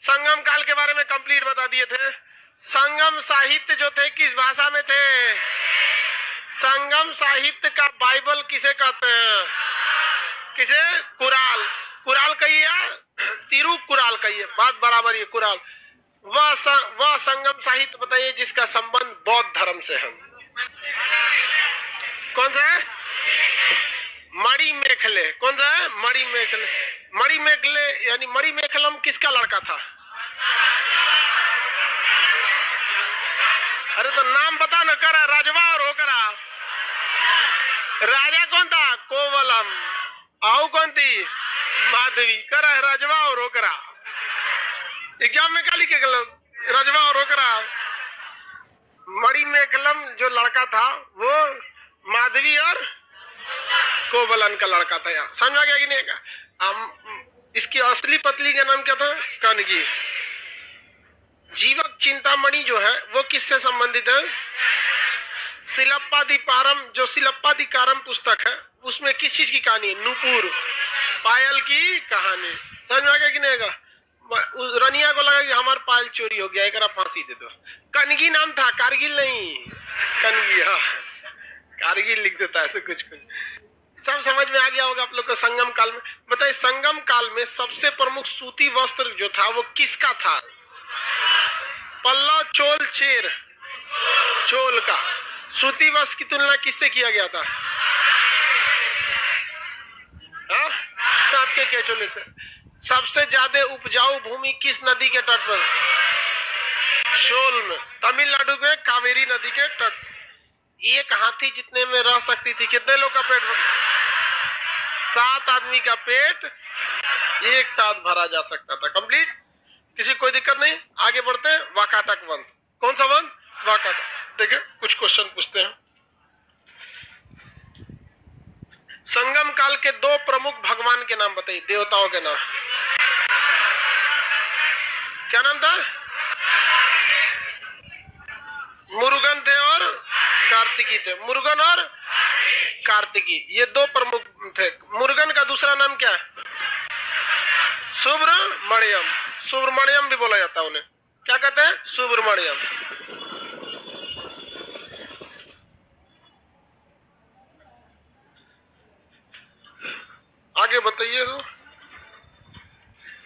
संगम काल के बारे में कंप्लीट बता दिए थे। संगम साहित्य जो थे किस भाषा में थे? संगम साहित्य का बाइबल किसे कहते हैं? किसे? कुराल। कुराल कहिए, तिरुकुराल कहिए, बात बराबर है। कुराल वह संगम साहित्य बताइए जिसका संबंध बौद्ध धर्म से है। कौन सा है? मणिमेखले। कौन सा है? मणिमेखले। मणिमेखले यानी मणिमेखलम किसका लड़का था? अरे तो नाम बता ना, करा राजवा और होकरा। राजा कौन था? कोवलम। आओ कौन थी? माधवी। करा राजवा और होकरा। एग्जाम में क्या लिखे राजवा और होकरा? मणिमेखलम जो लड़का था वो माधवी और कोवलन का लड़का था। यहाँ समझ आ गया कि नहीं? इसकी असली पत्नी का नाम क्या था? कनगी। जीवक चिंतामणि जो है वो किससे संबंधित है? सिलप्पादिकारम। जो सिलप्पादिकारम पुस्तक है उसमें किस चीज की कहानी है? नूपुर, पायल की कहानी। समझ में आ गया कि नहीं? रनिया को लगा कि हमारा पायल चोरी हो गया, एक फांसी दे दो। कनगी नाम था, कारगिल नहीं। कनगी। हाँ, कारगिल लिख देता है ऐसे कुछ कुछ। सब समझ में आ गया होगा आप लोग को। संगम काल में बताइए, संगम काल में सबसे प्रमुख सूती वस्त्र जो था वो किसका था? पल्लव, चोल, चेर। चोल का। सूती वस्त्र की तुलना किससे किया गया था? सांप के केचुले से। सबसे ज्यादा उपजाऊ भूमि किस नदी के तट पर? शोल में। तमिलनाडु में कावेरी नदी के तट। एक हाथी जितने में रह सकती थी, कितने लोग का पेट भर? 7 आदमी का पेट एक साथ भरा जा सकता था। कंप्लीट। किसी कोई दिक्कत नहीं। आगे बढ़ते हैं। वाकाटक वंश। कौन सा वंश? वाकाटक। देखिए कुछ क्वेश्चन पूछते हैं। संगम काल के 2 प्रमुख भगवान के नाम बताइए, देवताओं के नाम। क्या नाम था? मुरुगन थे और कार्तिकी थे। मुरुगन और कार्तिकी ये 2 प्रमुख थे। मुरुगन का दूसरा नाम क्या है? सुब्रमण्यम। सुब्रमण्यम भी बोला जाता है उन्हें। क्या कहते हैं? सुब्रमण्यम। आगे बताइए।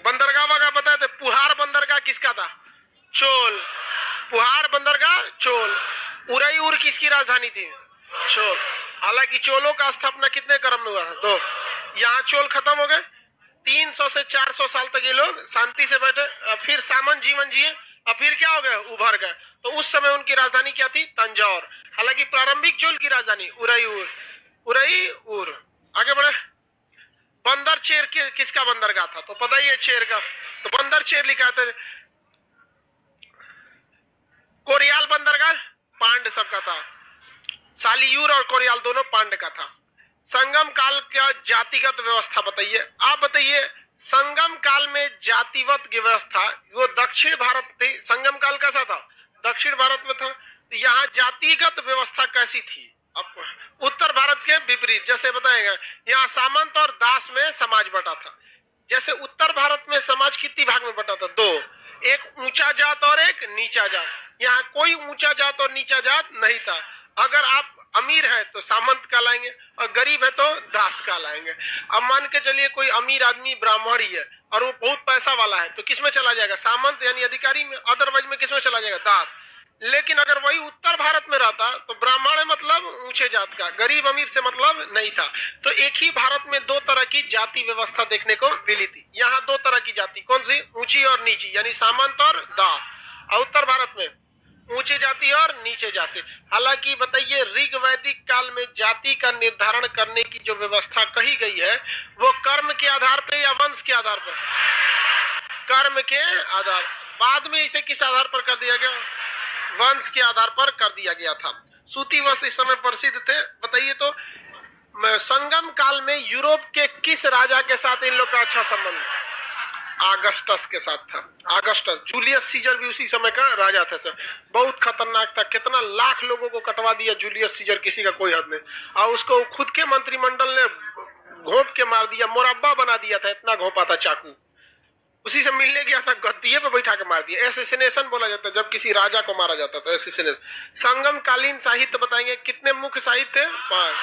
बंदरगाह का पता है? पुहार बंदरगाह किसका था? चोल। पुहार बंदरगाह चोल। उरईउर किसकी राजधानी थी? चोल। हालांकि चोलों का स्थापना कितने क्रम में हुआ था? 2। यहाँ चोल खत्म हो गए। 300 से 400 साल तक ये लोग शांति से बैठे, फिर सामंत जीवन जिए और फिर क्या हो गए? उभर गए। तो उस समय उनकी राजधानी क्या थी? तंजौर। हालांकि प्रारंभिक चोल की राजधानी उरईउर। उरईउर। आगे बढ़े। बंदर चेर किसका बंदरगाह था? तो पता ही है चेर का। तो बंदर चेर लिखा था। कोरियाल बंदरगाह पांड सबका था। सालियूर और कोरियाल दोनों पांड का था। संगम काल का जातिगत व्यवस्था बताइए। आप बताइए, संगम काल में जातिगत व्यवस्था वो दक्षिण भारत थी। संगम काल कैसा था? दक्षिण भारत में था। तो यहाँ जातिगत व्यवस्था कैसी थी? अब उत्तर भारत के विपरीत। जैसे बताएगा, यहाँ सामंत और दास में समाज बटा था। जैसे उत्तर भारत में समाज कितनी भाग में बटा था? 2। एक ऊंचा जात और एक नीचा जात। यहाँ कोई ऊंचा जात और नीचा जात नहीं था। अगर आप अमीर है तो सामंत कहलाएंगे और गरीब है तो दास कहलाएंगे। अब मान के चलिए कोई अमीर आदमी ब्राह्मण ही है और वो बहुत पैसा वाला है तो किसमें चला जाएगा? सामंत यानी अधिकारी में। अदरवाइज में किसमें चला जाएगा? दास। लेकिन अगर वही उत्तर भारत में रहता तो ब्राह्मण है मतलब ऊंचे जात का, गरीब अमीर से मतलब नहीं था। तो एक ही भारत में 2 तरह की जाति व्यवस्था देखने को मिली थी। यहाँ 2 तरह की जाति। कौन सी? ऊंची और नीची, यानी सामंत और दास। और उत्तर भारत में ऊंची जाति और नीचे जाति। हालांकि बताइए, ऋग वैदिक काल में जाति का निर्धारण करने की जो व्यवस्था कही गई है वो कर्म के आधार पर या वंश के आधार पर? कर्म के आधार। बाद में इसे किस आधार पर कर दिया गया? वंश के आधार पर कर दिया गया था। सूती वस्त्र इस समय प्रसिद्ध थे। बताइए तो संगम काल में यूरोप के किस राजा के साथ इन लोग का अच्छा संबंध? आगस्टस के साथ था। आगस्टस। जूलियस सीजर भी उसी समय का राजा था सर। बहुत खतरनाक था। कितना लाख लोगों को कटवा दिया जूलियस सीजर, किसी का कोई हद नहीं। और उसको खुद के मंत्रिमंडल ने घोंप के मार दिया, मुरब्बा बना दिया था। इतना घोंपा था चाकू। उसी से मिलने गया था, गद्दीए पे बैठा के मार दिया। एसेसिनेशन बोला जाता है जब किसी राजा को मारा जाता था, एसेसिनेशन। संगम कालीन साहित्य बताएंगे, कितने मुख्य साहित्य? 5।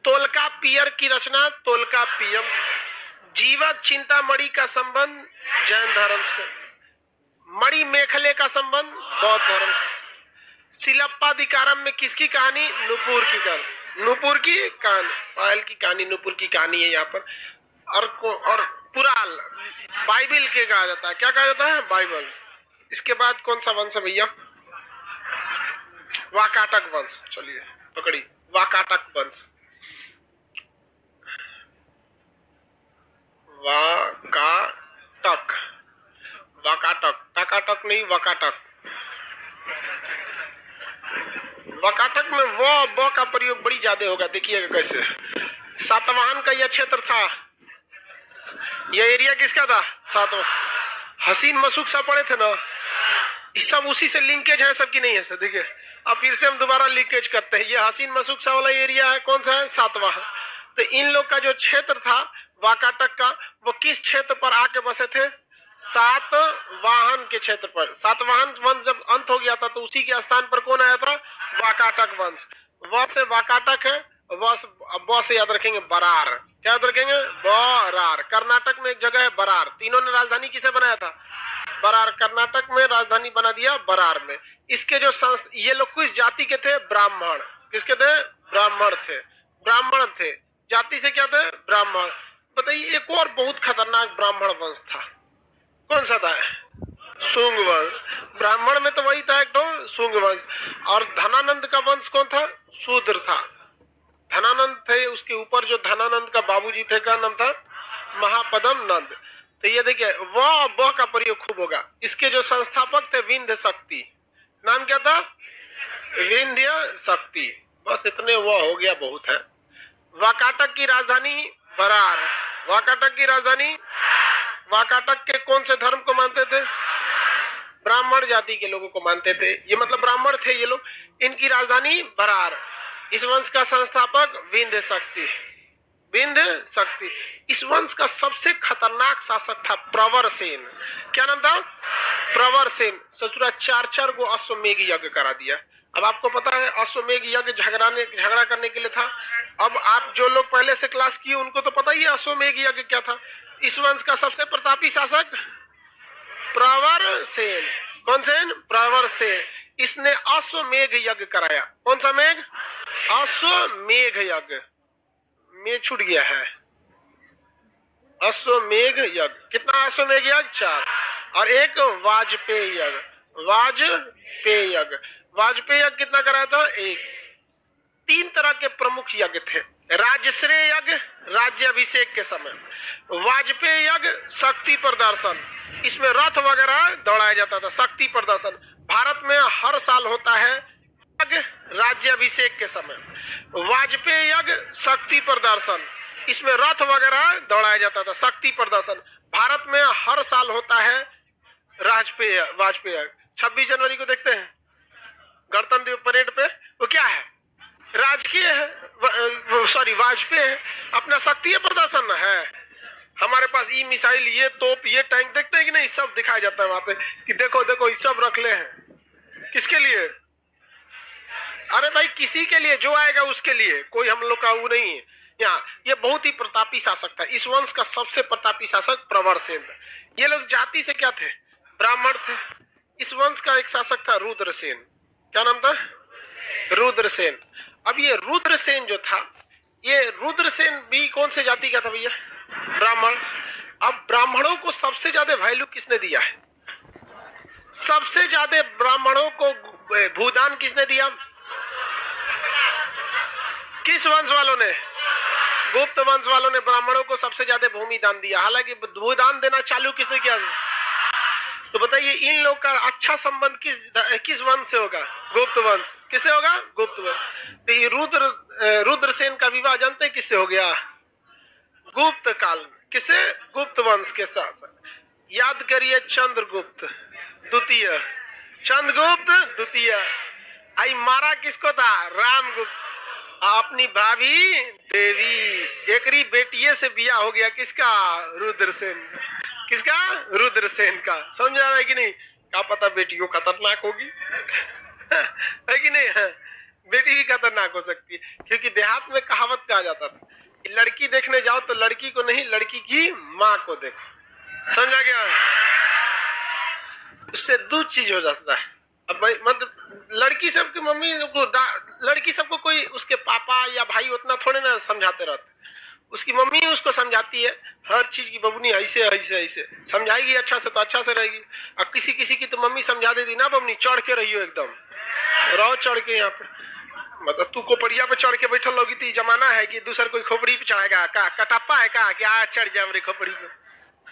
तोलका पियर की रचना, तोलका पियम। जीवक चिंतामणि का संबंध जैन धर्म से। मणि मेखले का संबंध बौद्ध धर्म से। सिलप्पाधिकारम में किसकी कहानी? नुपुर की कहानी। नुपुर की कहानी, पायल की कहानी, नुपुर की कहानी है यहाँ पर। और पुराल बाइबल के कहा जाता है। क्या कहा जाता है? बाइबल। इसके बाद कौन सा वंश है भैया? वाकाटक वंश। चलिए पकड़ी, वाकाटक वंश। वाकाटक, वाकाटक, टकाटक नहीं, वाकाटक। वाकाटक में वो ब का प्रयोग बड़ी ज्यादा होगा, देखिएगा कैसे। सातवाहन का यह क्षेत्र था, यह एरिया किसका था? सातवाहन। हसीन मसूक सब पढ़े थे ना, इस सब उसी से लिंकेज है, सबकी नहीं है सर। देखिए अब फिर से हम दोबारा लिंकेज करते हैं। ये हसीन मसूक सा वाला एरिया है, कौन सा है? सातवाहन। तो इन लोग का जो क्षेत्र था वाकाटक का, वो किस क्षेत्र पर आके बसे थे? सातवाहन के क्षेत्र पर। सातवाहन वंश जब अंत हो गया था तो उसी के स्थान पर कौन आया था? वाकाटक वंश। व से वाकाटक है, व से याद रखेंगे बरार। क्या याद रखेंगे? बरार। कर्नाटक में एक जगह है बरार। तीनों ने राजधानी किसे बनाया था? बरार। कर्नाटक में राजधानी बना दिया बरार में। इसके जो ये लोग किस जाति के थे? ब्राह्मण। किसके थे? ब्राह्मण थे। ब्राह्मण थे, जाति से क्या थे? ब्राह्मण। बताइए एक और बहुत खतरनाक ब्राह्मण वंश था, कौन सा था? शुंग वंश। ब्राह्मण में तो वही था एक तो शुंग वंश। और धनानंद का वंश कौन था? शूद्र था। धनानंद थे, उसके ऊपर जो धनानंद का बाबूजी थे, क्या नाम था? महापदम नंद। तो ये देखिए व का प्रयोग खूब होगा। इसके जो संस्थापक थे विंध्य शक्ति। नाम क्या था? विंध्य शक्ति। बस इतने वो हो गया, बहुत है। वाकाटक की राजधानी बरार। वाकाटक की राजधानी। वाकाटक के कौन से धर्म को मानते थे? ब्राह्मण जाति के लोगों को मानते थे, ये मतलब ब्राह्मण थे ये लोग। इनकी राजधानी बरार। इस वंश का संस्थापक विंध्य शक्ति। विंध्य शक्ति। इस वंश का सबसे खतरनाक शासक था प्रवर सेन। क्या नाम था? प्रवर सेन। ससुरा 4 को अश्वमेघ यज्ञ करा दिया। अब आपको पता है अश्वमेघ यज्ञ झगड़ा करने के लिए था। अब आप जो लोग पहले से क्लास किए उनको तो पता ही है अश्वमेघ यज्ञ क्या था। इस वंश का सबसे प्रतापी शासक प्रवर सेन। कौन सेन? प्रवर सेन। इसने अश्वमेघ यज्ञ कराया। कौन सा मेघ? अश्वमेघ यज्ञ। में छूट गया है अश्वमेघ यज्ञ। कितना अश्वमेघ यज्ञ? 4। और एक वाजपेयी यज्ञ। वाजपेयी यज्ञ। वाजपेयी यज्ञ कितना कराया था? 1। 3 तरह के प्रमुख यज्ञ थे। राजश्रेय यज्ञ राज्याभिषेक के समय, वाजपेयी यज्ञ शक्ति प्रदर्शन, इसमें रथ वगैरह दौड़ाया जाता था। शक्ति प्रदर्शन भारत में हर साल होता है यज्ञ राज्याभिषेक के समय। वाजपेयी यज्ञ शक्ति प्रदर्शन, इसमें रथ वगैरह दौड़ाया जाता था। शक्ति प्रदर्शन भारत में हर साल होता है। वाजपेयी 26 जनवरी को देखते हैं गणतंत्र दिवस परेड पे, वो क्या है? राजकीय है, सॉरी वाजपेयी है। अपना शक्ति प्रदर्शन है। हमारे पास ई मिसाइल, ये तोप, ये टैंक देखते हैं कि नहीं? सब दिखाया जाता है वहां पे कि देखो देखो ये सब रख ले हैं। किसके लिए? अरे भाई किसी के लिए, जो आएगा उसके लिए, कोई हम लोग का वो नहीं है यहाँ। ये बहुत ही प्रतापी शासक था। इस वंश का सबसे प्रतापी शासक प्रवर सेन था। ये लोग जाति से क्या थे? ब्राह्मण थे। इस वंश का एक शासक था रुद्रसेन। क्या नाम था? रुद्रसेन। अब ये रुद्रसेन जो था, ये रुद्रसेन भी कौन से जाति का था भैया? ब्राह्मण। अब ब्राह्मणों को सबसे ज्यादा वैल्यू किसने दिया है? सबसे ज्यादा ब्राह्मणों को भूदान किसने दिया? किस वंश वालों ने? गुप्त वंश वालों ने ब्राह्मणों को सबसे ज्यादा भूमि दान दिया। हालांकि भूदान देना चालू किसने किया? तो बताइए इन लोग का अच्छा संबंध किस वंश से होगा? गुप्त वंश। किससे होगा? गुप्त वंश। तो ये रुद्रसेन का विवाह जानते हैं किससे हो गया? गुप्त काल में। किससे? गुप्त वंश के साथ। याद करिए चंद्रगुप्त द्वितीय। चंद्रगुप्त द्वितीय। आई मारा किसको था? रामगुप्त। अपनी भाभी देवी, एकरी बेटिये से बिया हो गया किसका? रुद्रसेन। किसका? रुद्रसेन का। समझ आ रहा है कि नहीं? क्या पता बेटी को खतरनाक होगी है कि नहीं? है बेटी भी खतरनाक हो सकती है, क्योंकि देहात में कहावत कहा जाता था कि लड़की देखने जाओ तो लड़की को नहीं, लड़की की माँ को देखो। समझा गया? उससे दो चीज हो जाता है। अब भाई मतलब लड़की सबकी मम्मी को, लड़की सबको कोई उसके पापा या भाई उतना थोड़े ना समझाते रहते, उसकी मम्मी उसको समझाती है हर चीज की। बबनी ऐसे ऐसे ऐसे समझाएगी अच्छा से तो अच्छा से रहेगी। अब किसी किसी की तो मम्मी समझा देती ना, बबनी चढ़ के रहियो, एकदम रहो चढ़ के। यहाँ पे मतलब तू खोपड़िया पे चढ़ के बैठल लोगी तो जमाना है कि दूसर कोई खोपड़ी पे चढ़ाएगा का? कटप्पा है का कि आ चढ़ जाए मेरे खोपड़ी पे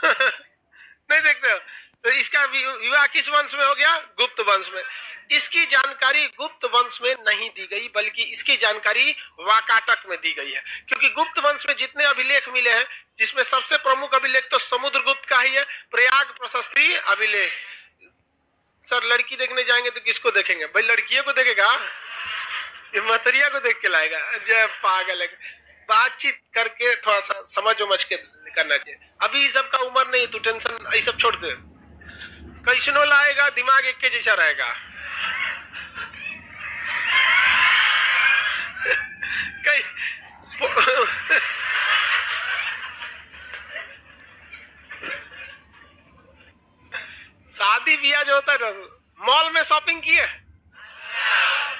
नहीं देखते हो? तो इसका विवाह किस वंश में हो गया? गुप्त वंश में। इसकी जानकारी गुप्त वंश में नहीं दी गई, बल्कि इसकी जानकारी वाकाटक में दी गई है। क्योंकि गुप्त वंश में जितने अभिलेख मिले हैं, जिसमें सबसे प्रमुख अभिलेख तो समुद्रगुप्त का ही है, प्रयाग प्रशस्ति अभिलेख। सर लड़की देखने जाएंगे तो किसको देखेंगे भाई? लड़कियों को देखेगा? ये मतरिया को देख के लाएगा? जय पागल है। बातचीत करके थोड़ा सा समझ उमझ के करना चाहिए। अभी सब का उम्र नहीं, तू टेंशन ये सब छोड़ दे। कैसनो लाएगा दिमाग एक के जैसा रहेगा शादी ब्याह जो होता है, मॉल में शॉपिंग किए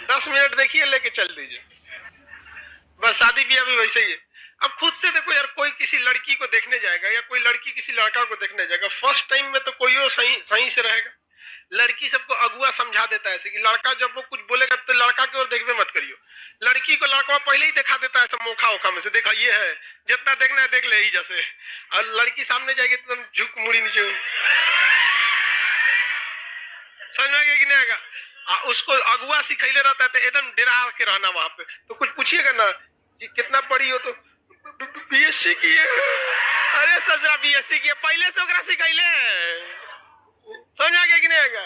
10 मिनट देखिए लेके चल दीजिए, बस शादी ब्याह भी वैसे ही है। अब खुद से देखो यार, कोई किसी लड़की को देखने जाएगा या कोई लड़की किसी लड़का को देखने जाएगा, फर्स्ट टाइम में तो कोई सही से रहेगा। लड़की सबको अगुआ समझा देता है ऐसे कि लड़का जब वो कुछ बोलेगा तो लड़का की ओर देखबे मत करियो। लड़की को लड़का पहले ही दिखा देता है सब मोखा ओखा में से, देखा ये है, जितना देखना है देख ले ही जैसे। और लड़की सामने जाएगी तो झुक मुड़ी नीचे, समझ में आएगा कि नहीं आएगा? उसको अगुआ सिखैले रहता है तो एकदम डरा के रहना वहां पे। तो कुछ पूछिएगा ना कि कितना पढ़ी हो, तो बीएससी की है। अरे सजरा बीएससी की है, पहले से ओकरा सिखैले। समझ आ गया कि नहीं आएगा?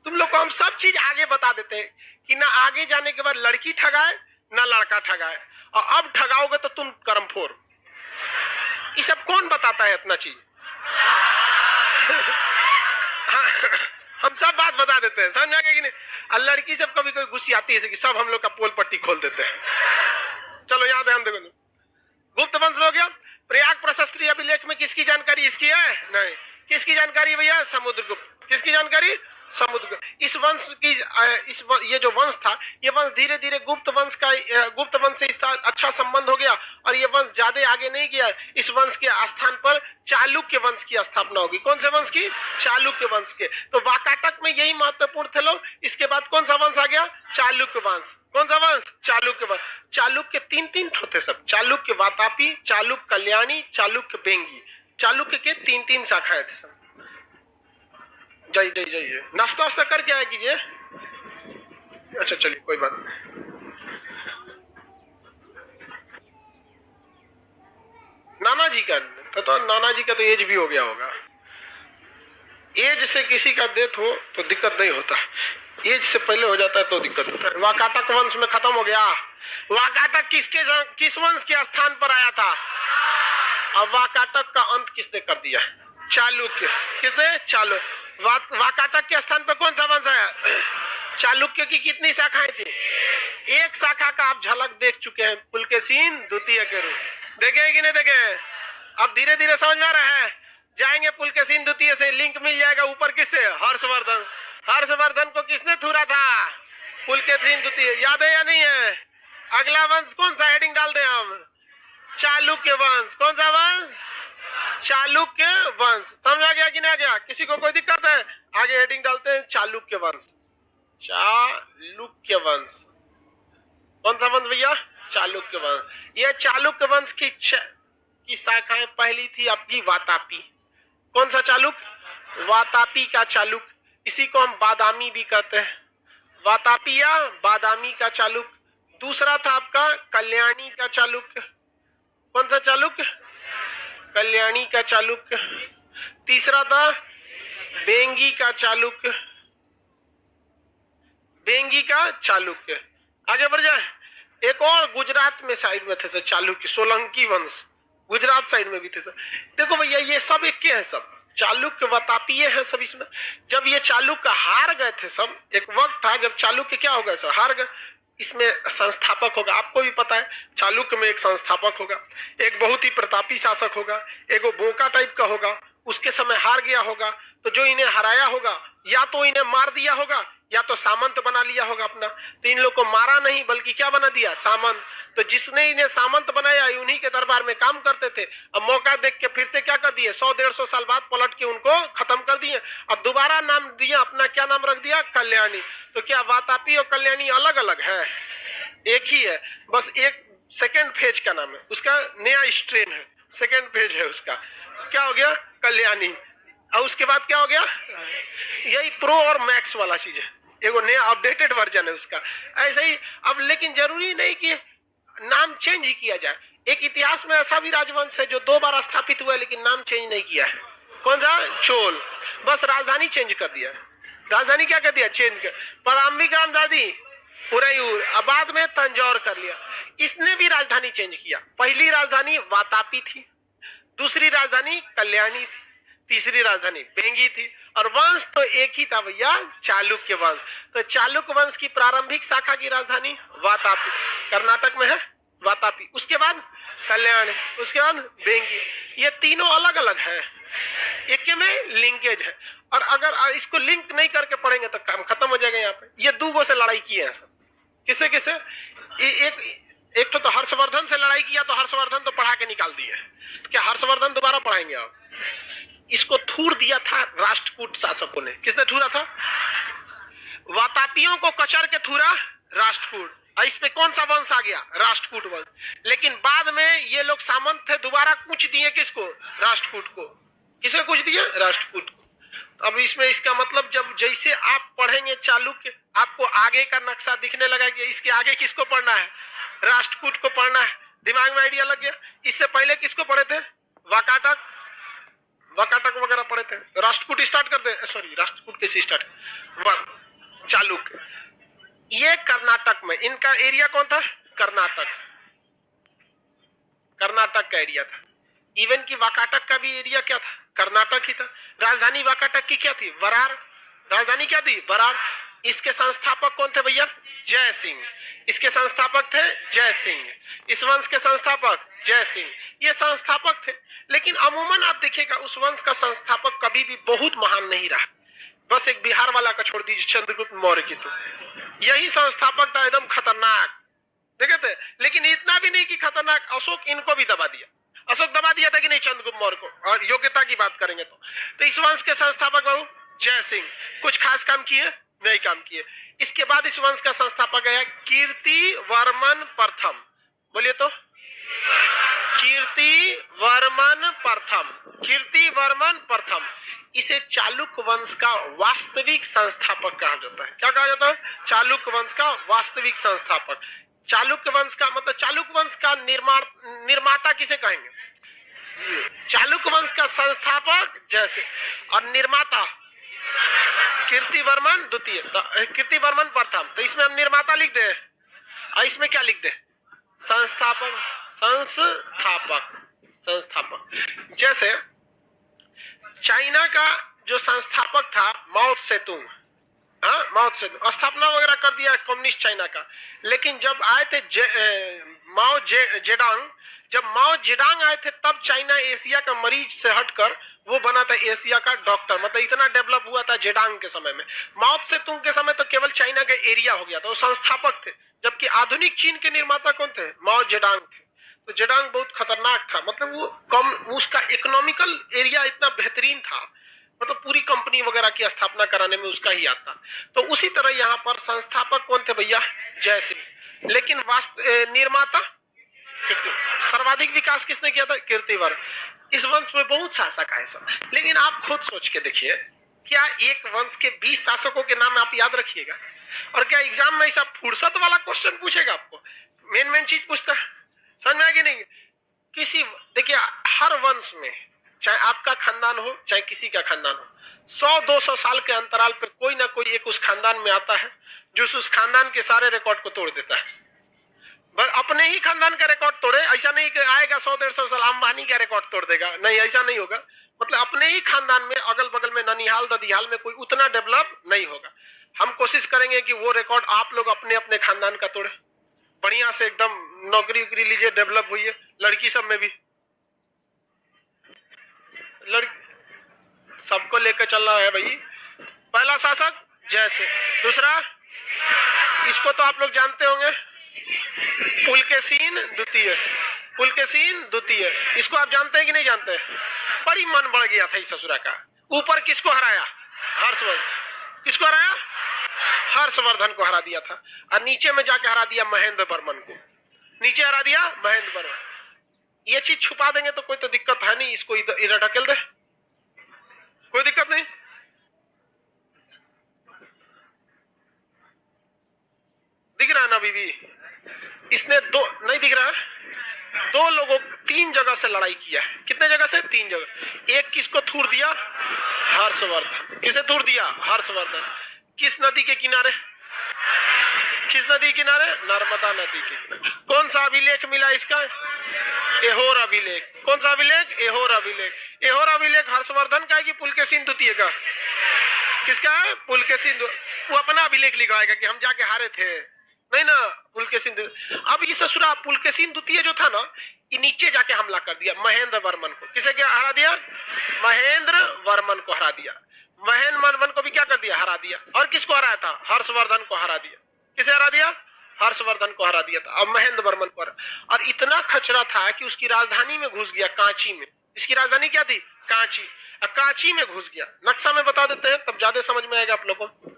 तुम लोग को हम सब चीज आगे बता देते हैं कि ना आगे जाने के बाद लड़की ठगाए ना लड़का ठगाए, और अब ठगाओगे तो तुम कर्मफोर। ये सब कौन बताता है इतना चीज? हम सब बात बता देते हैं, समझ आ गया कि नहीं? और लड़की सब कभी कोई गुस्सी आती है कि सब हम लोग का पोल पट्टी खोल देते हैं। चलो यहाँ ध्यान देखो, गुप्त वंश हो गया। प्रयाग प्रशस्ति अभिलेख में किसकी जानकारी? इसकी है नहीं, किसकी जानकारी भैया? समुद्रगुप्त। किसकी जानकारी? समुद्रगुप्त। इस वंश की ये जो वंश था, ये वंश धीरे धीरे गुप्त वंश से इसका अच्छा संबंध हो गया, और ये वंश ज्यादा आगे नहीं गया। इस वंश के स्थान पर चालुक्य वंश की स्थापना होगी। कौन से वंश की? चालुक्य वंश के। तो वाकाटक में यही महत्वपूर्ण थे लोग। इसके बाद कौन सा वंश आ गया? चालुक्य वंश। कौन सा वंश? चालुक्य वंश। चालुक्य तीन होते सब, चालुक्य वातापी, चालुक्य कल्याणी, चालुक्य बेंगी। चालुक्य के तीन शाखाएं थे सब। जय जय जय जय। नाश्ता वास्ता करके आया कीजिए। अच्छा चलिए कोई बात नहीं। नाना जी का तो नाना जी का तो एज भी हो गया होगा। एज से किसी का डेथ हो तो दिक्कत नहीं होता, एज से पहले हो जाता है तो दिक्कत होता है। वाकाटक वंश में खत्म हो गया। वाकाटक किस वंश के स्थान पर आया था? अब वाकाटक का अंत किसने कर दिया? चालुक्य। किसने? चालुक्य। वाकाटक के स्थान पर कौन सा वंश आया? चालुक्य की कितनी शाखाएं थी? एक शाखा का आप झलक देख चुके हैं, पुलकेशिन द्वितीय के रूप। देखे हैं कि नहीं देखे? अब धीरे धीरे समझ में आ रहा है। जाएंगे पुलकेशिन द्वितीय से, लिंक मिल जाएगा ऊपर किससे? हर्षवर्धन। हर्षवर्धन को किसने थूरा था? पुलकेशिन द्वितीय। याद है या नहीं है? अगला वंश कौन सा हेडिंग डाल दें हम? चालुक्य वंश। कौन सा वंश? चालुक्य वंश। समझ आ गया कि नहीं आ गया? किसी को कोई दिक्कत है? आगे हेडिंग डालते हैं चालुक्य वंश। चालुक्य वंश। कौन सा वंश भैया? चालुक्य वंश। ये चालुक्य वंश की शाखाएं पहली थी आपकी वातापी। कौन सा चालुक्य? वातापी का चालुक्य। इसी को हम बादामी भी कहते हैं, वातापी या बादामी का चालुक्य। दूसरा था आपका कल्याणी का चालुक्य। कौन सा चालुक्य? कल्याणी का चालुक्य। तीसरा था बेंगी का चालुक्य। बेंगी का चालुक्य। आगे बढ़ जाए। एक और गुजरात में साइड में थे चालुक्य, सोलंकी वंश। गुजरात साइड में भी थे सब। देखो भैया ये सब एक के हैं, सब चालुक्य वातापीय है सब इसमें। जब ये चालुक्य हार गए थे सब, एक वक्त था जब चालुक्य क्या हो गए सब हार गए, इसमें संस्थापक होगा, आपको भी पता है चालुक्य में एक संस्थापक होगा, एक बहुत ही प्रतापी शासक होगा, एक वो बोका टाइप का होगा, उसके समय हार गया होगा, तो जो इन्हें हराया होगा या तो इन्हें मार दिया होगा या तो सामंत बना लिया होगा अपना। तो इन लोग को मारा नहीं बल्कि क्या बना दिया, सामंत। तो जिसने इन्हें सामंत बनाया उन्हीं के दरबार में काम करते थे। अब मौका देख के फिर से क्या कर दिए, 100-150 साल बाद पलट के उनको खत्म कर दिए। अब दोबारा नाम दिया अपना, क्या नाम रख दिया, कल्याणी। तो क्या वातापी और कल्याणी अलग अलग है? एक ही है, बस एक सेकेंड फेज का नाम है, उसका नया स्ट्रेन है, सेकेंड फेज है उसका, क्या हो गया, कल्याणी। और उसके बाद क्या हो गया, यही प्रो और मैक्स वाला चीज है, एगो नया अपडेटेड वर्जन है उसका। ऐसे ही अब लेकिन जरूरी नहीं कि नाम चेंज ही किया जाए। एक इतिहास में ऐसा भी राजवंश है जो 2 बार स्थापित हुआ है लेकिन नाम चेंज नहीं किया है। कौन सा, चोल, बस राजधानी चेंज कर दिया। राजधानी क्या कर दिया, चेंज कर, प्रारंभिक राजधानी उरैयूर, अब बाद में तंजौर कर लिया। इसने भी राजधानी चेंज किया। पहली राजधानी वातापी थी, दूसरी राजधानी कल्याणी थी, तीसरी राजधानी बेंगी थी, और वंश तो एक ही था भैया, चालुक्य वंश। तो चालुक्य वंश की प्रारंभिक शाखा की राजधानी वातापी, कर्नाटक में है वातापी, उसके बाद कल्याण, उसके बाद बेंगी। ये तीनों अलग अलग है, एक में लिंकेज है। और अगर इसको लिंक नहीं करके पढ़ेंगे तो काम खत्म हो जाएगा। यहाँ पे ये 2 से लड़ाई किए हैं सब, किसे किसे, एक तो हर्षवर्धन से लड़ाई किया, तो हर्षवर्धन तो पढ़ा के निकाल दिए, क्या हर्षवर्धन दोबारा पढ़ाएंगे आप? इसको थूर दिया था राष्ट्रकूट शासकों ने। किसने थूरा था? वातापियों को कचर के थूरा राष्ट्रकूट। और इस पे कौन सा वंश आ गया? राष्ट्रकूट वंश। लेकिन बाद में ये लोग सामंत थे, दोबारा कुछ दिए किसको? राष्ट्रकूट को। किसे कुछ दिए? राष्ट्रकूट को। अब इसमें इसका मतलब जब जैसे आप पढ़ेंगे चालुक्य, आपको आगे का नक्शा दिखने लगा कि इसके आगे किसको पढ़ना है, राष्ट्रकूट को पढ़ना है। दिमाग में आइडिया लग गया। इससे पहले किसको पढ़े थे? वाकाटक, वाकाटक वगैरह पढ़े थे। राष्ट्रकूट स्टार्ट करते, सॉरी राष्ट्रकूट कैसे स्टार्ट, चालुक्य। ये कर्नाटक में, इनका एरिया कौन था? कर्नाटक, कर्नाटक का एरिया था। इवन की वाकाटक का भी एरिया क्या था? कर्नाटक ही था। राजधानी वाकाटक की क्या थी? वरार। राजधानी क्या थी? वरार। इसके संस्थापक कौन थे भैया? जय सिंह। इसके संस्थापक थे जय सिंह। इस वंश के संस्थापक जय सिंह, ये संस्थापक थे। लेकिन अमूमन आप देखिएगा उस वंश का संस्थापक कभी भी बहुत महान नहीं रहा। बस एक बिहार वाला का छोड़ दीजिए, चंद्रगुप्त मौर्य की, तो यही संस्थापक था, एकदम खतरनाक, देखे थे। लेकिन इतना भी नहीं कि खतरनाक, अशोक इनको भी दबा दिया। अशोक दबा दिया था कि नहीं चंद्रगुप्त मौर्य को? और योग्यता की बात करेंगे तो इस वंश के संस्थापक बाबू जय सिंह कुछ खास काम किए? नहीं काम किए। इसके बाद इस वंश का संस्थापक है कीर्तिवर्मन प्रथम। बोलिए तो, कीर्तिवर्मन प्रथम। कीर्तिवर्मन प्रथम, इसे चालुक्य वंश का वास्तविक संस्थापक कहा जाता है। क्या कहा जाता है? चालुक्य वंश का वास्तविक संस्थापक। चालुक्य वंश का मतलब, चालुक्य वंश का निर्माता किसे कहेंगे? चालुक्य वंश का संस्थापक जैसे, और निर्माता कीर्तिवर्मन द्वितीय, कीर्तिवर्मन प्रथम। तो इसमें हम निर्माता लिख दे, और इसमें क्या लिख दे? संस्थापक, संस्थापक, संस्थापक। जैसे चाइना का जो संस्थापक था माओ त्से-तुंग, माओ त्से-तुंग स्थापना वगैरह कर दिया कम्युनिस्ट चाइना का। लेकिन जब आए थे माओ जेडांग, जब माओ जेडांग आए थे तब चाइना एशिया का मरीज से हटकर वो बना था एशिया का डॉक्टर। मतलब इतना डेवलप हुआ था जेडांग के समय में। माओ त्से-तुंग के समय तो केवल चाइना का एरिया हो गया था, वो संस्थापक थे। जबकि आधुनिक चीन के निर्माता कौन थे? माओ जेडांग थे। तो जेडांग बहुत खतरनाक था, मतलब वो कम, उसका इकोनॉमिकल एरिया इतना बेहतरीन था, मतलब पूरी कंपनी वगैरह की स्थापना कराने में उसका ही आता। तो उसी तरह यहाँ पर संस्थापक कौन थे भैया? जय सिंह। लेकिन निर्माता सर्वाधिक विकास किसने किया था? कीर्तिवर्मन। इस वंश में बहुत शासक आए सब। लेकिन आप खुद सोच के देखिए, क्या एक वंश के 20 शासकों के नाम आप याद रखिएगा? और क्या एग्जाम में ऐसा फुर्सत वाला क्वेश्चन पूछेगा आपको? मेन चीज पूछता है, समझ में आएगी नहीं? किसी, देखिए हर वंश में, चाहे आपका खानदान हो चाहे किसी का खानदान हो, 100-200 साल के अंतराल पर कोई ना कोई एक उस खानदान में आता है जो उस खानदान के सारे रिकॉर्ड को तोड़ देता है। अपने ही खानदान का रिकॉर्ड तोड़े, ऐसा नहीं कि आएगा 100-150 साल अंबानी का रिकॉर्ड तोड़ देगा, नहीं ऐसा नहीं होगा। मतलब अपने ही खानदान में अगल बगल में ननिहाल ददिहाल में कोई उतना डेवलप नहीं होगा। हम कोशिश करेंगे कि वो रिकॉर्ड आप लोग अपने अपने खानदान का तोड़े, बढ़िया से एकदम नौकरी उकरी लीजिए, डेवलप हुई, लड़की सब में भी लड़की सबको लेकर चलना है भाई। पहला शासक जैसे, दूसरा इसको तो आप लोग जानते होंगे, पुलकेशीन द्वितीय, पुलकेशीन द्वितीय, इसको आप जानते हैं कि नहीं जानते? बड़ी मन बढ़ गया था इस ससुरा का। ऊपर किसको हराया? हर्षवर्धन। किसको हराया? हर्षवर्धन को हरा दिया था। और नीचे में जाके हरा दिया महेंद्र वर्मन को, नीचे हरा दिया महेंद्र वर्मन। ये चीज छुपा देंगे तो कोई तो दिक्कत है नहीं, इसको इधर ढकेल दे, कोई दिक्कत नहीं। दिख रहा है ना बीबी? इसने दो नहीं दिख रहा है, दो लोगों 3 जगह से लड़ाई किया है। कितने जगह से? 3 जगह। एक किसको थूर दिया? हर्षवर्धन। किसे थूर दिया? हर्षवर्धन। किस नदी के किनारे? किस नदी के किनारे? नर्मदा नदी के किनारे। कौन सा अभिलेख मिला इसका? एहोर अभिलेख। कौन सा अभिलेख? एहोर अभिलेख। एहोर अभिलेख हर्षवर्धन का है कि पुलकेशीन द्वितीय का? किसका है? पुलकेशीन। वो अपना अभिलेख लिखवाएगा कि हम जाके हारे थे, नहीं ना, पुलकेशीन। अब ये ससुरा पुलकेशीन द्वितीय जो था ना, ये नीचे जाके हमला कर दिया महेंद्र वर्मन को। किसे क्या हरा दिया? महेंद्र वर्मन को हरा दिया। महेंद्र वर्मन को भी क्या कर दिया? हरा दिया। और किसको हराया था? हर्षवर्धन को हरा दिया। किसे हरा दिया? हर्षवर्धन को हरा दिया था। अब महेंद्र वर्मन को हरा। और इतना खचरा था कि उसकी राजधानी में घुस गया, कांची में। इसकी राजधानी क्या थी? कांची। कांची में घुस गया। नक्शा में बता देते हैं, तब ज्यादा समझ में आएगा आप लोगों को।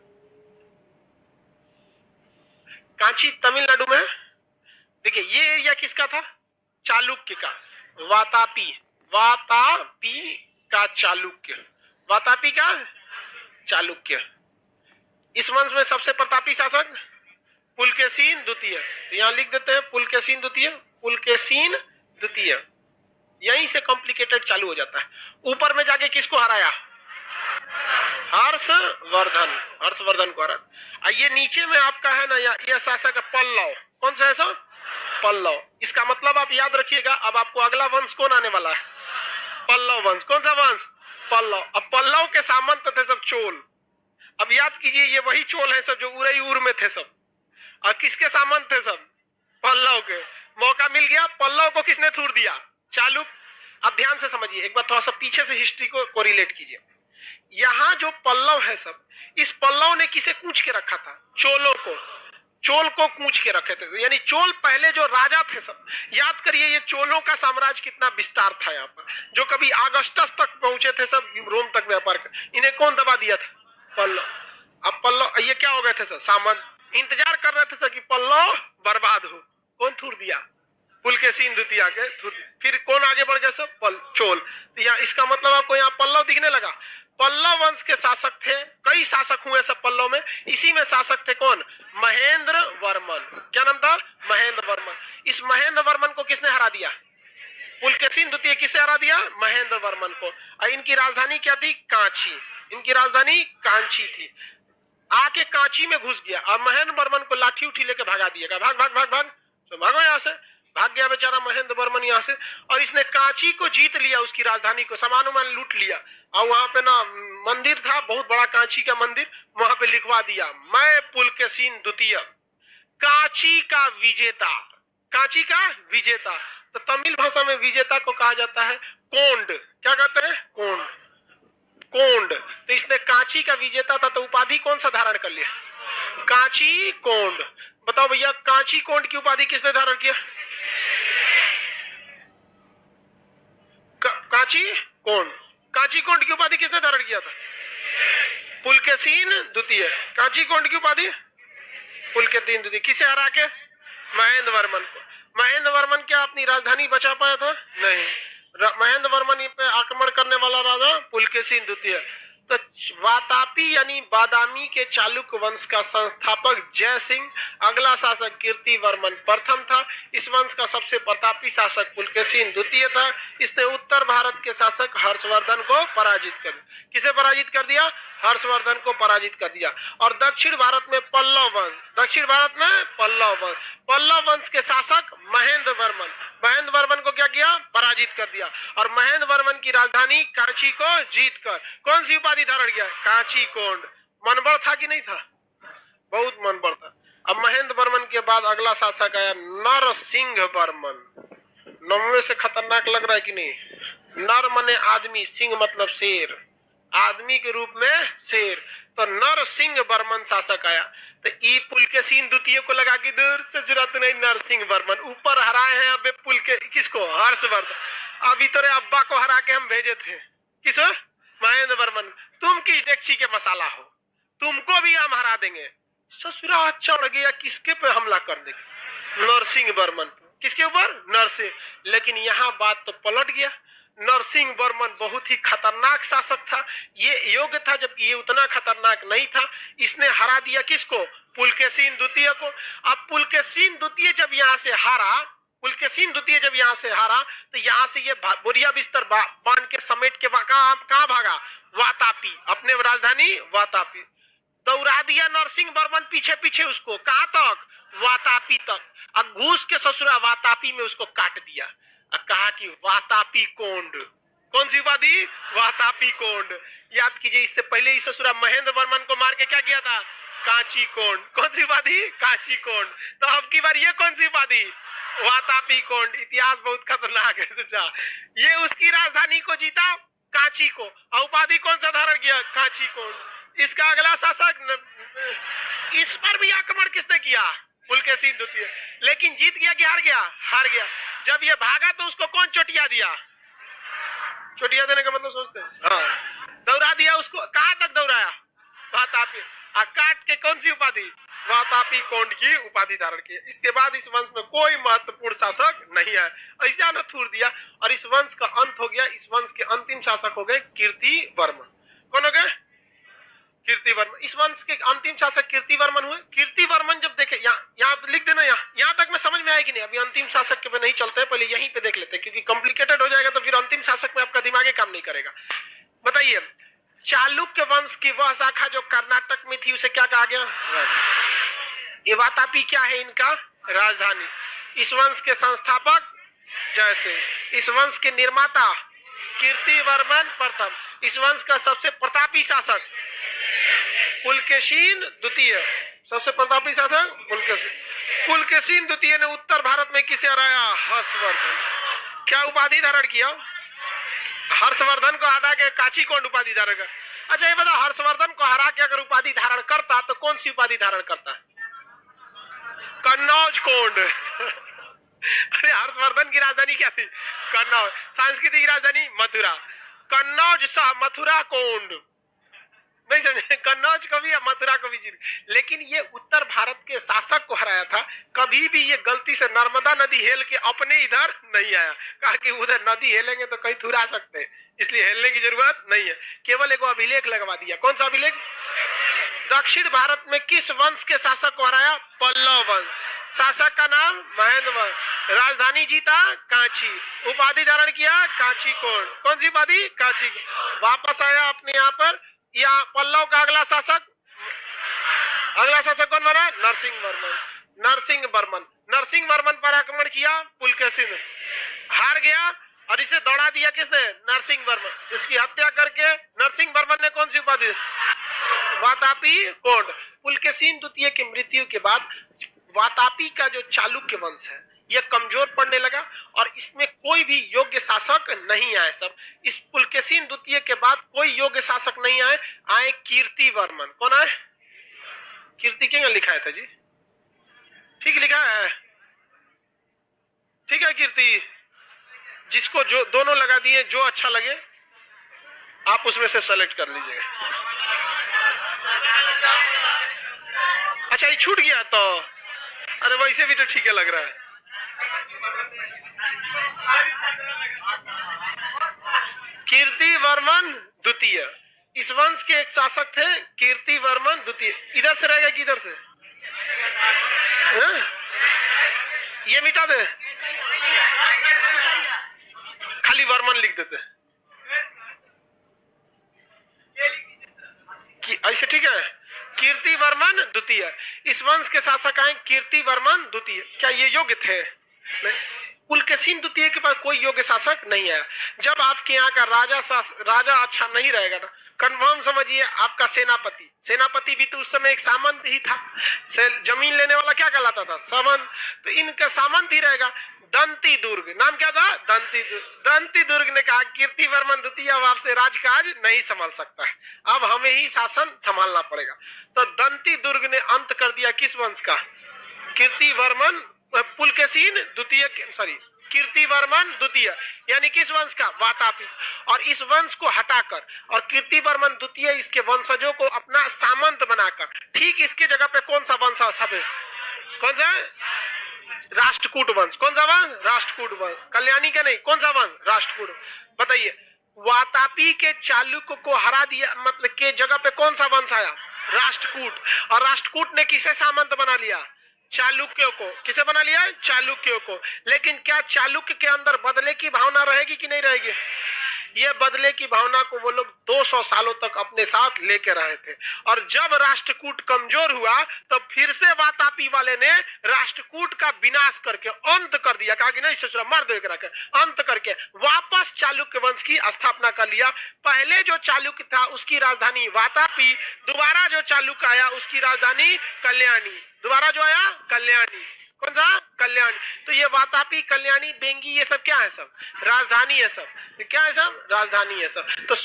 कांची तमिलनाडु में। देखिए ये एरिया किसका था? चालुक्य का। वातापी, वातापी का चालुक्य, वातापी का चालुक्य। इस वंश में सबसे प्रतापी शासक पुलकेशीन द्वितीय। यहां लिख देते हैं पुलकेशीन द्वितीय, पुलकेशीन द्वितीय। यहीं से कॉम्प्लिकेटेड चालू हो जाता है। ऊपर में जाके किसको हराया? हर्षवर्धन, हर्षवर्धन को हरा। ये नीचे में आपका है ना, यह शासक है पल्लव। कौन सा है सो? पल्लव। इसका मतलब आप याद रखिएगा, अब आपको अगला वंश कौन आने वाला है? पल्लव वंश। कौन सा वंश? पल्लव। अब पल्लव के सामंत थे सब चोल। अब याद कीजिए, ये वही चोल है सब जो उरईउर में थे सब। और किसके सामंत थे सब? पल्लव के। मौका मिल गया, पल्लव को किसने थूर दिया? चालुक्य। अब ध्यान से समझिए, एक बार थोड़ा सा पीछे से हिस्ट्री को रिलेट कीजिए। यहां जो पल्लव है सब, इस पल्लव ने किसे कूच के रखा था? चोलों को। चोल को कूच के रखे थे, यानी चोल पहले जो राजा थे सब। याद करिए ये चोलों का साम्राज्य कितना विस्तार था यहाँ पर, जो कभी अगस्टस तक पहुंचे थे सब, रोम तक व्यापार कर। इन्हें कौन दबा दिया था? पल्लव। अब पल्लव ये क्या हो गए थे सर? सामंत। इंतजार कर रहे थे सर कि पल्लव बर्बाद हो। कौन थूर दिया? पुलकेशीन द्वितीय आगे थूर। फिर कौन आगे बढ़ गया सर? चोल। तो यहाँ इसका मतलब आपको यहाँ पल्लव दिखने लगा। पल्लव वंश के शासक थे, कई शासक हुए सब पल्लव में। इसी में शासक थे कौन? महेंद्र वर्मन। क्या नाम था? महेंद्र वर्मन। इस महेंद्र वर्मन को किसने हरा दिया? पुलकेशीन द्वितीय किसे हरा दिया? महेंद्र वर्मन को। और इनकी राजधानी क्या थी? कांची। इनकी राजधानी कांची थी। आके कांची में घुस गया और महेंद्र वर्मन को लाठी उठी लेके भगा दिया। भाग भाग भाग भाग, तो भागो यहाँ से। भाग गया बेचारा महेंद्र वर्मन यहाँ से। और इसने कांची को जीत लिया, उसकी राजधानी को, सामान उमान लूट लिया। और वहां पे ना मंदिर था बहुत बड़ा, कांची का मंदिर। वहां पे लिखवा दिया, मैं पुलकेशीन द्वितीय, कांची का विजेता। कांची का विजेता। तो तमिल भाषा में विजेता को कहा जाता है कोंड। क्या कहते हैं? कोंड। कोंड। तो इसने कांची का विजेता था, तो उपाधि कौन सा धारण कर लिया? कांची कोंड। बताओ भैया, कांची कोंड की उपाधि किसने धारण किया? कांची कोंड। कांची कोंड की उपाधि किसने धारण किया था? पुलकेशीन द्वितीय। कांची कोंड की उपाधि पुलकेशीन द्वितीय। किसे हरा के? महेंद्र वर्मन को। महेंद्र वर्मन क्या अपनी राजधानी बचा पाया था? नहीं। महेंद्र वर्मन पे आक्रमण करने वाला राजा पुलकेशीन द्वितीय। तो वातापी यानी बादामी के चालुक्य वंश का संस्थापक जय सिंह, अगला शासक कीर्तिवर्मन प्रथम था। इस वंश का सबसे प्रतापी शासक पुलकेशिन द्वितीय था। इसने उत्तर भारत के शासक हर्षवर्धन को पराजित कर दिया। किसे पराजित कर दिया? हर्षवर्धन को पराजित कर दिया। और दक्षिण भारत में पल्लव वंश, दक्षिण भारत में पल्लव वंश के शासक महेंद्र वर्मन को क्या किया? पराजित कर दिया। और महेंद्र वर्मन की राजधानी कांची को जीतकर कौन सी उपाधि धारण किया? कांची कोंड। मनबड़ था कि नहीं था? बहुत मनबड़ था। अब महेंद्र वर्मन के बाद अगला शासक आया नरसिंह वर्मन। नाम से खतरनाक लग रहा है कि नहीं? नर मने आदमी, सिंह मतलब शेर, आदमी के रूप में शेर। तो नरसिंह वर्मन शासक आया। तो ई पुलकेशिन द्वितीय को लगा कि दूर से जरूरत नहीं, नरसिंह वर्मन ऊपर हराए हैं। अब पुलके किसको? हर्षवर्धन। अभी तेरे अब्बा को हरा के हम भेजे थे। किसो? महेंद्र वर्मन। तुम किस डेक्ची के मसाला हो, तुमको भी हम हरा देंगे। ससुरा चढ़ गया, किसके पे हमला कर देंगे? नरसिंह वर्मन। किसके ऊपर? नरसिंह। लेकिन यहाँ बात तो पलट गया। नरसिंह वर्मन बहुत ही खतरनाक शासक था। ये योग्य था, जबकि ये उतना खतरनाक नहीं था। इसने हरा दिया किसको? पुलकेशिन द्वितीय को। अब पुलकेशिन द्वितीय जब यहाँ से हारा, तो यहाँ से ये बोरिया बिस्तर बांध के समेट के कहाँ भागा? वातापी, अपने राजधानी वातापी। दौड़ा दिया नरसिंह वर्मन पीछे पीछे उसको, कहाँ तक? वातापी तक। अब घूस के ससुरा वातापी में उसको काट दिया। कहा कि वातापी कोंड। कौन सी उपाधि? वातापी कोंड। याद कीजिए, इससे पहले इस ससुरा महेंद्र वर्मन को मार के क्या किया था? कांची कोंड। कौन सी उपाधि? कांची कोंड। तो अब की बार ये कौन सी उपाधि? वातापी कोंड। इतिहास बहुत खतरनाक है सोचा। ये उसकी राजधानी को जीता, कांची को, और उपाधि कौन सा धारण किया? कांची कोंड। इसका अगला शासक, इस पर भी आक्रमण किसने किया? पुलकेशिन द्वितीय। लेकिन जीत गया कि हार गया? हार गया। जब ये भागा तो उसको कौन चोटिया दिया? चोटिया देने का मतलब सोचते हैं? हाँ, दौड़ा दिया उसको। कहां तक दौड़ाया? वातापी। काट के कौन सी उपाधि? वातापी कोंड की उपाधि धारण की। इसके बाद इस वंश में कोई महत्वपूर्ण शासक नहीं है। ऐसा न थूर दिया और इस वंश का अंत हो गया। इस वंश के अंतिम शासक हो गए कीर्तिवर्मन। कौन हो गए? कीर्तिवर्मन। इस वंश के अंतिम शासक कीर्तिवर्मन हुए। कीर्तिवर्मन जब देखे, यहाँ लिख देना, यहाँ तक में समझ में आएगी नहीं। अभी अंतिम शासक पे नहीं चलते, पहले यहीं पे देख लेते हैं, क्योंकि कॉम्प्लिकेटेड हो जाएगा तो फिर अंतिम शासक में आपका दिमाग काम नहीं करेगा। बताइए, चालुक्य वंश की वह शाखा जो कर्नाटक में थी उसे क्या कहा गया? ये वातापी क्या है? इनका राजधानी। इस वंश के संस्थापक जय सिंह। इस वंश के निर्माता कीर्तिवर्मन प्रथम। इस वंश का सबसे प्रतापी शासक पुलकेशिन द्वितीय। सबसे प्रतापी शासक पुलकेशिन द्वितीय ने उत्तर भारत में किसे हराया? हर्षवर्धन। क्या उपाधि धारण किया? हर्षवर्धन को हटा के कांची कोंड उपाधि धारण कर। अच्छा ये बता, हर्षवर्धन को हरा के अगर उपाधि धारण करता तो कौन सी उपाधि धारण करता? कन्नौज कोंड। अरे हर्षवर्धन की राजधानी क्या थी? कन्नौज। सांस्कृतिक राजधानी मथुरा। कन्नौज सह मथुरा कोंड। नहीं समझे? कन्नौज को भी, मथुरा को भी जीत। लेकिन ये उत्तर भारत के शासक को हराया था। कभी भी ये गलती से नर्मदा नदी हेल के अपने इधर नहीं आया। कहा कि उधर नदी हेलेंगे तो कहीं थुरा सकते हैं, इसलिए हेलने की जरूरत नहीं है। केवल एक अभिलेख लगवा दिया। कौन सा अभिलेख? दक्षिण भारत में किस वंश के शासक को हराया? पल्लव वंश। शासक का नाम महेंद्र वंश। राजधानी जीता कांची। उपाधि धारण किया कांची कोंड। कौन सी उपाधि? कांची। वापस आया अपने यहाँ पर। यहाँ पल्लव का अगला शासक कौन बना? नरसिंह वर्मन। नरसिंह वर्मन पर आक्रमण किया पुलकेशिन, हार गया और इसे दौड़ा दिया किसने? नरसिंह वर्मन। इसकी हत्या करके नरसिंह वर्मन ने कौन सी उपाधि? वातापी कोंड। पुलकेशिन द्वितीय की मृत्यु के बाद वातापी का जो चालुक्य वंश है यह कमजोर पड़ने लगा और इसमें कोई भी योग्य शासक नहीं आए। सब इस पुलकेशिन द्वितीय के बाद कोई योग्य शासक नहीं आए कीर्तिवर्मन। कौन आए? कीर्ति क्या लिखा है था जी? ठीक लिखा है, ठीक है। कीर्ति जिसको जो दोनों लगा दिए, जो अच्छा लगे आप उसमें से सेलेक्ट कर लीजिएगा। अच्छा ये छूट गया तो, अरे वैसे भी तो ठीक है लग रहा है। कीर्तिवर्मन द्वितीय इस वंश के एक शासक थे कीर्तिवर्मन द्वितीय। इधर से रहेगा कि इधर से? ये मिटा दे, खाली वर्मन लिख देते कि ऐसे, ठीक है। कीर्तिवर्मन द्वितीय, इस वंश के शासक आए कीर्तिवर्मन द्वितीय। क्या ये योग्य थे? नहीं। पुलकेशिन द्वितीय के पास कोई योग्य शासक नहीं है। जब आपके यहाँ का राजा अच्छा नहीं रहेगा ना, कन्फर्म समझिए आपका सेनापति भी तो उस समय एक सामंत ही था। जमीन लेने वाला क्या कहलाता था? सामंत। तो इनका सामंत ही रहेगा। दंती दुर्ग, नाम क्या था? दंती दुर्ग ने कहा कीर्तिवर्मन द्वितीय अब आपसे राजकाज नहीं संभाल सकता है, अब हमें ही शासन संभालना पड़ेगा। तो दंती दुर्ग ने अंत कर दिया किस वंश का? कीर्तिवर्मन पुलकेशिन द्वितीय, सॉरी कीर्तिवर्मन द्वितीय, यानी किस वंश का? वातापी। और इस वंश को हटाकर और कीर्तिवर्मन द्वितीय इसके वंशजों को अपना सामंत बनाकर ठीक इसके जगह पे कौन सा वंश स्थापित? कौन सा? राष्ट्रकूट वंश। कौन सा वंश? राष्ट्रकूट वंश। कल्याणी का नहीं, कौन सा वंश? राष्ट्रकूट। बताइए, वातापी के चालुक्य को हरा दिया, मतलब के जगह पे कौन सा वंश आया? राष्ट्रकूट। और राष्ट्रकूट ने किसे सामंत बना लिया? चालुक्यों को। किसे बना लिया? चालुक्यों को। लेकिन क्या चालुक्य के अंदर बदले की भावना रहेगी कि नहीं रहेगी? ये बदले की भावना को वो लोग 200 सालों तक अपने साथ लेके रहे थे। और जब राष्ट्रकूट कमजोर हुआ तो फिर से वातापी वाले ने राष्ट्रकूट का विनाश करके अंत कर दिया। कहा कि नहीं ससुरा मार दो एकरा के, अंत करके वापस चालुक्य वंश की स्थापना कर लिया। पहले जो चालुक्य था उसकी राजधानी वातापी, दोबारा जो चालुक्य आया उसकी राजधानी कल्याणी। दोबारा जो आया कल्याणी। कौन सा? कल्याणी। तो ये वातापी, कल्याणी, बेंगी, ये सब क्या है? सब राजधानी है। सब क्या है? सब राजधानी है। सब तो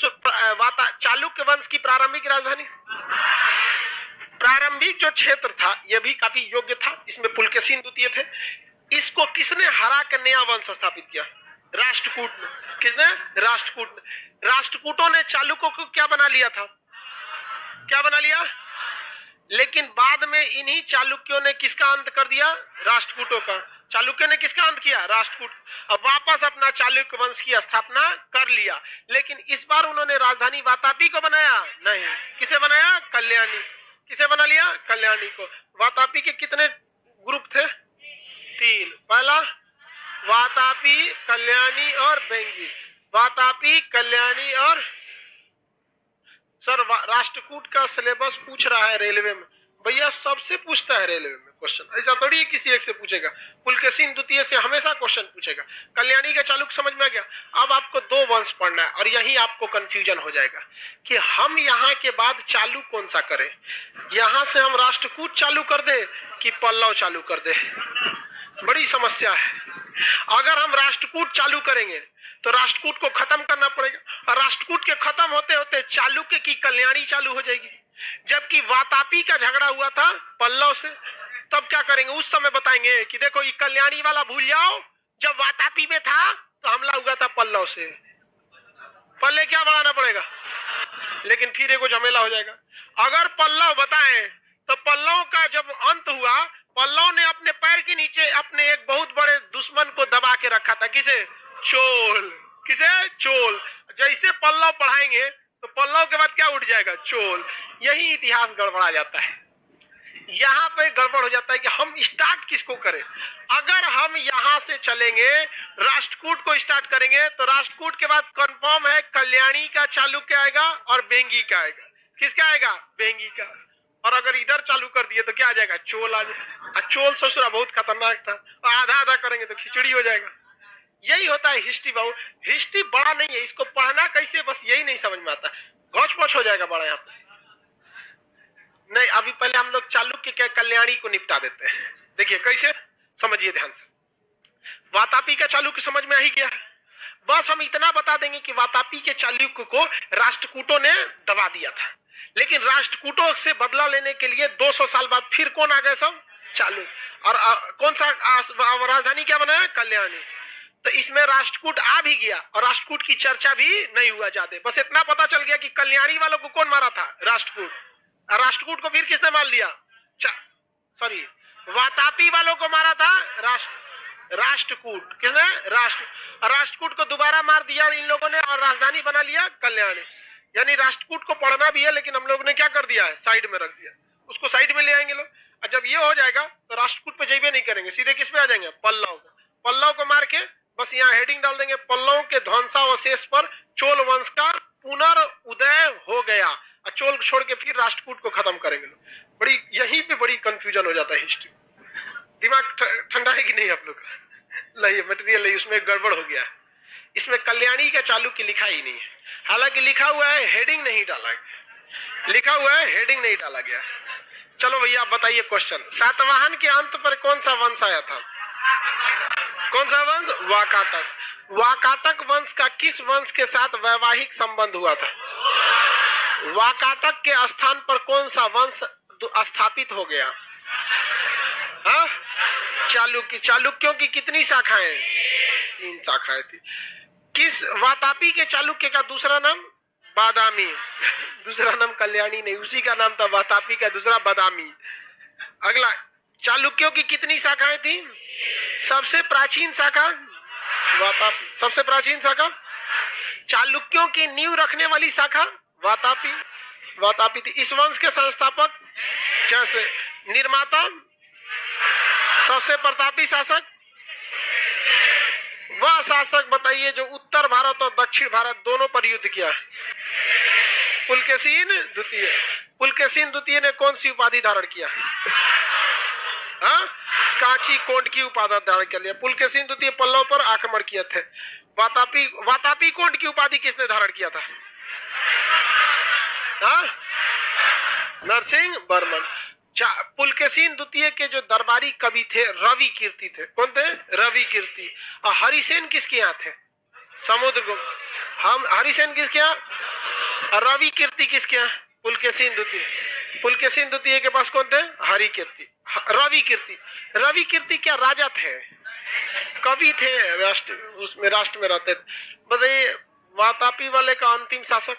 चालुक्य वंश की प्रारंभिक राजधानी, प्रारंभिक जो क्षेत्र था ये भी काफी योग्य था। इसमें पुलकेशिन द्वितीय थे। इसको किसने हरा कर नया वंश स्थापित किया? राष्ट्रकूट ने। किसने? राष्ट्रकूट ने। राष्ट्रकूटों ने चालुक्यों को क्या बना लिया था? क्या बना लिया? लेकिन बाद में इन्हीं चालुक्यों ने किसका अंत कर दिया? राष्ट्रकूटों का। चालुक्य ने किसका अंत किया? राष्ट्रकूट। अब वापस अपना चालुक्य वंश की स्थापना कर लिया। लेकिन इस बार उन्होंने राजधानी वातापी को बनाया नहीं। किसे बनाया? कल्याणी। किसे बना लिया? कल्याणी को। वातापी के कितने ग्रुप थे? 3। पहला वातापी, कल्याणी और बेंगी। वातापी, कल्याणी और सर राष्ट्रकूट का सिलेबस पूछ रहा है रेलवे में। भैया सबसे पूछता है रेलवे में क्वेश्चन, ऐसा थोड़ी किसी एक से पूछेगा। पुलकेशिन द्वितीय से हमेशा क्वेश्चन पूछेगा। कल्याणी का चालुक्य समझ में आ गया। अब आपको 2 वंश पढ़ना है और यही आपको कंफ्यूजन हो जाएगा कि हम यहाँ के बाद चालू कौन सा करें। यहाँ से हम राष्ट्रकूट चालू कर दे कि पल्लव चालू कर दे? बड़ी समस्या है। अगर हम राष्ट्रकूट चालू करेंगे तो राष्ट्रकूट को खत्म करना पड़ेगा और राष्ट्रकूट के खत्म होते होते चालुक्य की कल्याणी चालू हो जाएगी। जबकि वातापी का झगड़ा हुआ था पल्लव से, तब क्या करेंगे? उस समय बताएंगे कि देखो ये कल्याणी वाला भूल जाओ, जब वातापी में था तो हमला हुआ था पल्लव से। पल्ले क्या बढ़ाना पड़ेगा? लेकिन फिर एक झमेला हो जाएगा। अगर पल्लव बताएं तो पल्लव का जब अंत हुआ, पल्लव ने अपने पैर के नीचे अपने एक बहुत बड़े दुश्मन को दबा के रखा था। किसे? चोल। किसे? चोल। जैसे पल्लव पढ़ाएंगे तो पल्लव के बाद क्या उठ जाएगा? चोल। यही इतिहास गड़बड़ा जाता है। यहाँ पे गड़बड़ हो जाता है कि हम स्टार्ट किसको करें। अगर हम यहाँ से चलेंगे राष्ट्रकूट को स्टार्ट करेंगे तो राष्ट्रकूट के बाद कंफर्म है कल्याणी का चालुक्य आएगा और बेंगी का आएगा। किसका आएगा? बेंगी का। और अगर इधर चालू कर दिए तो क्या आ जाएगा? चोल आ जाएगा। चोल ससुरा बहुत खतरनाक था, और आधा आधा करेंगे तो खिचड़ी हो जाएगा। यही होता है हिस्ट्री। बहुत हिस्ट्री बड़ा नहीं है, इसको पढ़ना कैसे बस यही नहीं समझ में आता। गौच पौच हो जाएगा बड़ा यहाँ पे। नहीं, अभी पहले हम लोग चालुक्य के कल्याणी को निपटा देते हैं। देखिए कैसे, समझिए ध्यान से। वातापी का चालुक्य समझ में आ ही गया। बस हम इतना बता देंगे कि वातापी के चालुक्य को राष्ट्रकूटों ने दबा दिया था, लेकिन राष्ट्रकूटों से बदला लेने के लिए 200 साल बाद फिर कौन आ गए? सब चालुक्य। और कौन सा राजधानी क्या बना? कल्याणी। तो इसमें राष्ट्रकूट आ भी गया और राष्ट्रकूट की चर्चा भी नहीं हुआ ज्यादा। बस इतना पता चल गया कि कल्याणी वालों को कौन मारा था? राष्ट्रकूट। और राष्ट्रकूट को फिर किसने मार लिया? सॉरी, वातापी वालों को मारा था राष्ट्रकूट। किसने? राष्ट्रकूट को दोबारा मार दिया इन लोगों ने और राजधानी बना लिया कल्याणी। यानी राष्ट्रकूट को पढ़ना भी है, लेकिन हम लोग ने क्या कर दिया है, साइड में रख दिया। उसको साइड में ले आएंगे लोग, और जब ये हो जाएगा तो राष्ट्रकूट पे जइबे नहीं करेंगे, सीधे किस पे आ जाएंगे, पल्लव को। पल्लव को मार के बस यहाँ हेडिंग डाल देंगे, पल्लव के ध्वंसावशेष पर चोल वंश का पुनर्उदय हो गया, और चोल छोड़ के फिर राष्ट्रकूट को खत्म करेंगे लोग। बड़ी यहीं पे बड़ी कंफ्यूजन हो जाता है हिस्ट्री। दिमाग ठंडा है कि नहीं आप लोग? नहीं, मटेरियल उसमें गड़बड़ हो गया है। इसमें कल्याणी का चालुक्य लिखा ही नहीं है, हालांकि लिखा हुआ है, हेडिंग नहीं डाला गया, लिखा हुआ है, हेडिंग नहीं डाला गया। चलो भैया आप बताइए क्वेश्चन, सातवाहन के अंत पर कौन सा वंश आया था? कौन सा वंश? वाकाटक। वाकाटक वंश का किस वंश के साथ वैवाहिक संबंध हुआ था? वाकाटक के स्थान पर कौन सा वंश स्थापित हो गया? हाँ, चालुक्य। चालुक्यों की कितनी शाखाएं? 3 शाखाएं थी। किस वातापी के चालुक्य का दूसरा नाम? बादामी। दूसरा नाम कल्याणी नहीं, उसी का नाम था वातापी का दूसरा बादामी। अगला, चालुक्यों की कितनी शाखाएं थी? सबसे प्राचीन शाखा वातापी। सबसे प्राचीन शाखा चालुक्यों की नींव रखने वाली शाखा वातापी। वातापी थी। इस वंश के संस्थापक जैसे निर्माता, सबसे प्रतापी शासक, वह शासक बताइए जो उत्तर भारत और दक्षिण भारत दोनों पर युद्ध किया? पुलकेशिन द्वितीय। पुलकेशिन द्वितीय ने कौन सी उपाधि धारण किया? हाँ, कांची कोंड की उपाधि धारण कर लिया। पुलकेशिन द्वितीय पल्लव पर आक्रमण किए थे। वातापी कोंड की उपाधि किसने धारण किया था? हाँ, नरसिंह वर्मन। पुलकेशिन द्वितीय के जो दरबारी कवि थे रवि कीर्ति थे। कौन थे? रवि कीर्ति। और हरिसेन किसके यहाँ थे? समुद्रगुप्त। हम हरिसेन किसके यहाँ? रवि कीर्ति किसके यहाँ? पुलकेशिन द्वितीय। पुलकेशिन द्वितीय के पास कौन थे? हरि कीर्ति। रवि कीर्ति। रवि कीर्ति क्या राजा थे? कवि थे, राष्ट्र में रहते थे। बताइए वातापी वाले का अंतिम शासक?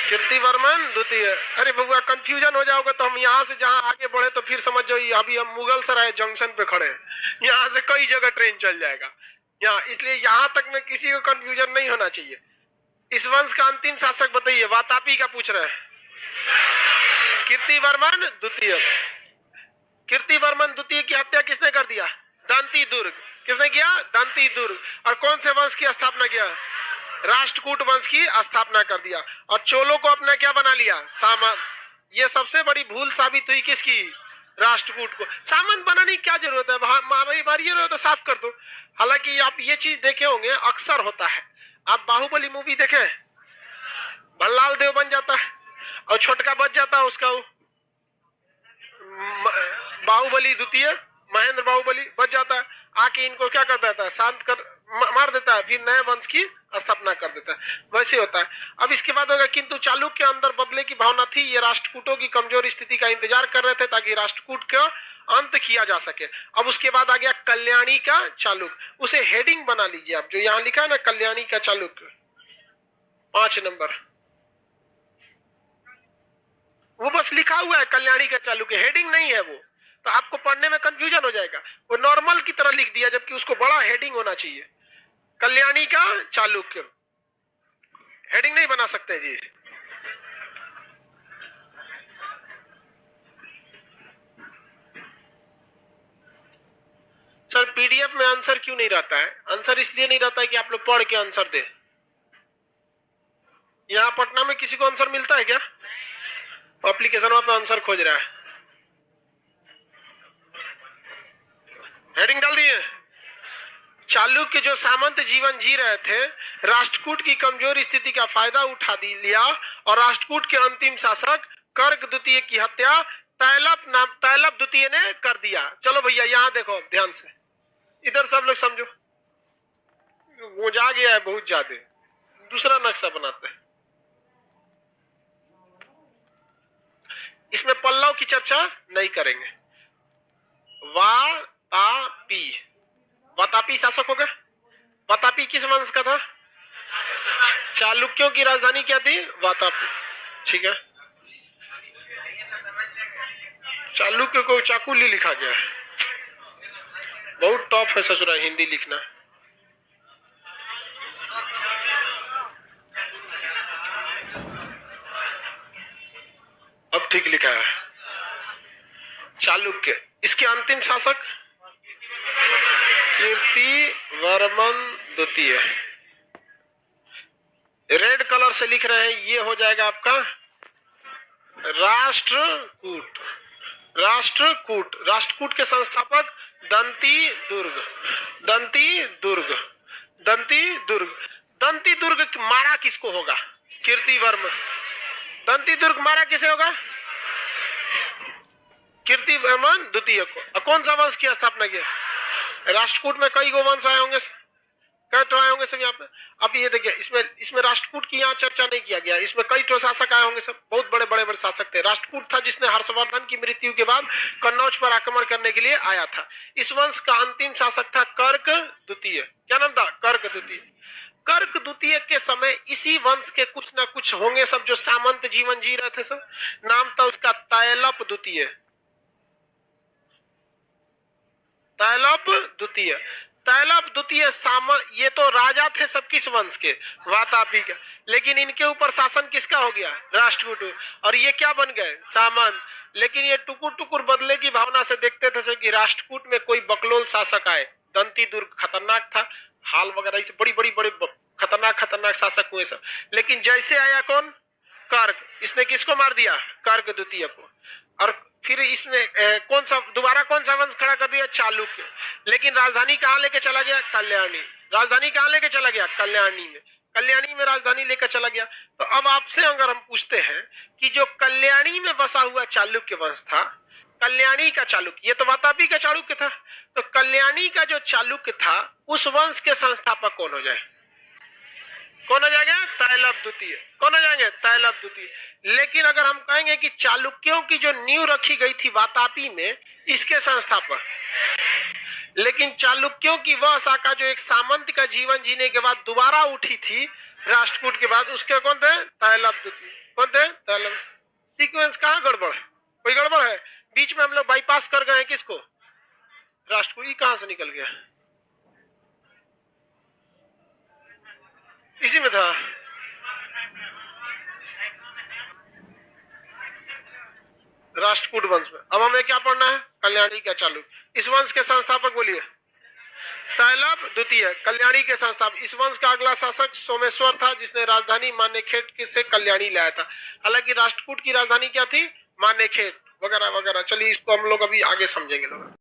कीर्तिवर्मन द्वितीय। अरे बबुआ कंफ्यूजन हो जाओगे तो हम यहाँ से जहाँ आगे बढ़े तो फिर समझ जाइए अभी हम मुगल सराय जंक्शन पे खड़े हैं, यहाँ से कई जगह ट्रेन चल जाएगा यहाँ, इसलिए यहाँ तक में किसी को कंफ्यूजन नहीं होना चाहिए। इस वंश का अंतिम शासक बताइए, वातापी का पूछ रहे हैं। कीर्तिवर्मन द्वितीय। कीर्तिवर्मन द्वितीय की हत्या किसने कर दिया? दंती दुर्ग। किसने किया? दंती दुर्ग। और कौन से वंश की स्थापना किया? राष्ट्रकूट वंश की स्थापना कर दिया। और चोलों को अपना क्या बना लिया? सामंत। ये सबसे बड़ी भूल साबित हुई किसकी? राष्ट्रकूट को। सामंत बनाने की क्या जरूरत है? मारिए रहे तो साफ कर दो। हालांकि आप ये चीज देखे होंगे, अक्सर होता है। आप बाहुबली मूवी देखे, भल्लाल देव बन जाता है और छोटका बच जाता है उसका, बाहुबली द्वितीय महेंद्र बाहुबली बच जाता है, आके इनको क्या कर देता है? शांत कर मार देता है, फिर नए वंश की स्थापना कर देता है। वैसे होता है। अब इसके बाद होगा, किंतु चालुक्य के अंदर बदले की भावना थी। ये राष्ट्रकूटों की कमजोर स्थिति का इंतजार कर रहे थे ताकि राष्ट्रकूट का अंत किया जा सके। अब उसके बाद आ गया कल्याणी का चालुक्य। उसे हेडिंग बना लीजिए आप, जो यहाँ लिखा है ना कल्याणी का चालुक्य, 5 नंबर, वो बस लिखा हुआ है कल्याणी का चालुक्य, हेडिंग नहीं है वो, तो आपको पढ़ने में कंफ्यूजन हो जाएगा। वो नॉर्मल की तरह लिख दिया जबकि उसको बड़ा हेडिंग होना चाहिए। कल्याणी का चालुक्य, हेडिंग नहीं बना सकते जी। सर पीडीएफ में आंसर क्यों नहीं रहता है? आंसर इसलिए नहीं रहता है कि आप लोग पढ़ के आंसर दे। यहाँ पटना में किसी को आंसर मिलता है क्या? एप्लीकेशन पे आंसर खोज रहा है, हेडिंग डाल दिए। चालुक्य जो सामंत जीवन जी रहे थे, राष्ट्रकूट की कमजोर स्थिति का फायदा उठा लिया और राष्ट्रकूट के अंतिम शासक कर्क द्वितीय की हत्या तैलप द्वितीय ने कर दिया। चलो भैया यहाँ देखो ध्यान से, इधर सब लोग समझो, वो जा गया है बहुत ज्यादा। दूसरा नक्शा बनाते हैं, इसमें पल्लव की चर्चा नहीं करेंगे। वातापी, वातापी शासक हो गए। वातापी किस वंश का था? चालुक्यों की राजधानी क्या थी? वातापी। ठीक है, चालुक्य को चाकुली लिखा गया है, बहुत टॉप है ससुरा हिंदी लिखना। ठीक लिखा है, चालुक्य। इसके अंतिम शासक कीर्तिवर्मन द्वितीय। रेड कलर से लिख रहे हैं, ये हो जाएगा आपका राष्ट्रकूट। राष्ट्रकूट, राष्ट्रकूट के संस्थापक दंती दुर्ग। दंती दुर्ग, दंती दुर्ग। दंती दुर्ग मारा किसको होगा? कीर्तिवर्मन। दंती दुर्ग मारा किसे होगा? कीर्तिवर्मन द्वितीय को। कौन सा वंश की स्थापना किया? राष्ट्रकूट में कई गो वंश आए होंगे, कई तो आए होंगे सब यहाँ पे। अब ये देखिए, इसमें राष्ट्रकूट की यहाँ चर्चा नहीं किया गया। इसमें कई तो शासक आए होंगे, सब बहुत बड़े बड़े शासक थे। राष्ट्रकूट था जिसने हर्षवर्धन की मृत्यु के बाद कन्नौज पर आक्रमण करने के लिए आया था। इस वंश का अंतिम शासक था कर्क द्वितीय। क्या नाम था? कर्क द्वितीय। कर्क द्वितीय के समय इसी वंश के कुछ ना कुछ होंगे सब जो सामंत जीवन जी रहे थे सब। नाम था उसका तैलप द्वितीय। तैलप द्वितीय। तैलप द्वितीय ये तो राजा थे सब किस वंश के? वातापी के। लेकिन इनके ऊपर शासन किसका हो गया? राष्ट्रकूट। और ये क्या बन गए? सामंत। लेकिन ये टुकुर टुकुर बदले की भावना से देखते थे कि राष्ट्रकूट में कोई बकलोल शासक आए। दंती दुर्ग खतरनाक था, हाल वगैरह से बड़ी खतरनाक शासक हुए सब। लेकिन जैसे आया कौन? कर्क। इसने किसको मार दिया? कर्क द्वितीय को। और फिर इसमें कौन सा वंश खड़ा कर दिया? चालुक्य। लेकिन राजधानी कहां लेके चला गया? कल्याणी। राजधानी कहां लेके चला गया? कल्याणी में। कल्याणी में राजधानी लेकर चला गया। तो अब आपसे अगर हम पूछते हैं कि जो कल्याणी में बसा हुआ चालुक्य वंश था, कल्याणी का चालुक्य, ये तो वातापी का चालुक्य था, तो कल्याणी का जो चालुक्य था उस वंश के संस्थापक कौन हो जाए? कौन हो जाएगा? तैलप द्वितीय। कौन हो जाएंगे? तैलप द्वितीय। लेकिन अगर हम कहेंगे कि चालुक्यों की जो नींव रखी गई थी वातापी में, इसके संस्थापक, लेकिन चालुक्यों की वह शाखा जो एक सामंत का जीवन जीने के बाद दोबारा उठी थी राष्ट्रकूट के बाद, उसके कौन थे? तैलप द्वितीय। कौन थे? तैलप। सीक्वेंस कहां गड़बड़ है? कोई गड़बड़ है? बीच में हम लोग बाईपास कर गए हैं किसको? राष्ट्रकूट। कहां से निकल गया? इसी में था। राष्ट्रकूट वंश में। अब हमें क्या पढ़ना है? कल्याणी का चालुक्य। इस वंश के संस्थापक बोलिए। तैलप द्वितीय, कल्याणी के संस्थापक। इस वंश का अगला शासक सोमेश्वर था, जिसने राजधानी मानेखेट से कल्याणी लाया था। हालांकि राष्ट्रकूट की राजधानी क्या थी? मानेखेट वगैरह वगैरह। चलिए इसको हम लोग अभी आगे समझेंगे लोग।